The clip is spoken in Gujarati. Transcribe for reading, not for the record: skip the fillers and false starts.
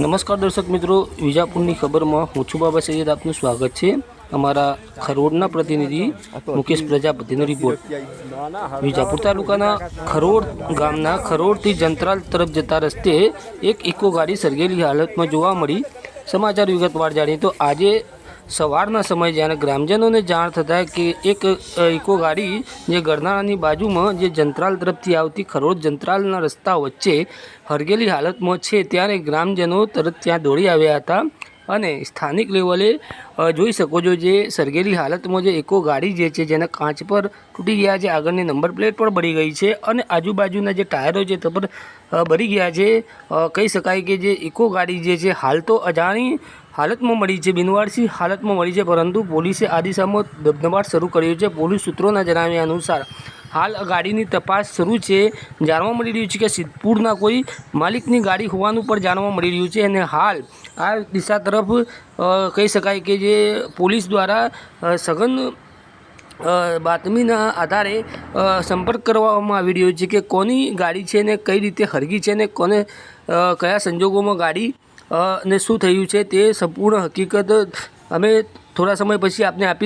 નમસ્કાર દર્શક મિત્રો, વિજાપુરની ખબરમાં હું છું બાબા સૈયદ. આપનું સ્વાગત છે. અમારા ખરોડના પ્રતિનિધિ મુકેશ પ્રજાપતિનો રિપોર્ટ. વિજાપુર તાલુકાના ખરોડ ગામના ખરોડથી જંત્રાલ તરફ જતા રસ્તે એક ઇકો ગાડી સળગેલી હાલતમાં જોવા મળી. સમાચાર વિગતવાર જાણીએ તો આજે સવારના સમયે જ્યારે ગ્રામજનોને જાણ થતાં કે એક ઇકો ગાડી જે ગરનાળાની બાજુમાં જે જંત્રાલ તરફથી આવતી ખરોડ જંત્રાલના રસ્તા વચ્ચે હરગેલી હાલતમાં છે, ત્યારે ગ્રામજનો તરત ત્યાં દોડી આવ્યા હતા. અને સ્થાનિક લેવલે જોઈ શકો છો, જે સળગેલી હાલતમાં જે ઇકો ગાડી જે છે જેના કાચ પર તૂટી ગયા છે, આગળની નંબર પ્લેટ પણ બળી ગઈ છે અને આજુબાજુના જે ટાયરો છે તે પણ બળી ગયા છે. કહી શકાય કે જે ઇકો ગાડી જે છે હાલ તો અજાણી હાલતમાં મળી છે, બિનવારસી હાલતમાં મળી છે, પરંતુ પોલીસે આ દિશામાં ધબધબાટ શરૂ કર્યો છે. પોલીસ સૂત્રોના જણાવ્યા અનુસાર હાલ ગાડીની તપાસ શરૂ છે. જાણવા મળી રહ્યું છે કે સિદ્ધપુરના કોઈ માલિકની ગાડી હોવાનું પણ જાણવા મળી રહ્યું છે. અને હાલ આ દિશા તરફ કહી શકાય કે જે પોલીસ દ્વારા સઘન બાતમીના આધારે સંપર્ક કરવામાં આવી રહ્યો છે કે કોની ગાડી છે ને કઈ રીતે હરગી છે ને કોને કયા સંજોગોમાં ગાડી ને શું થયું છે તે સંપૂર્ણ હકીકત અમે થોડા સમય પછી આપને આપી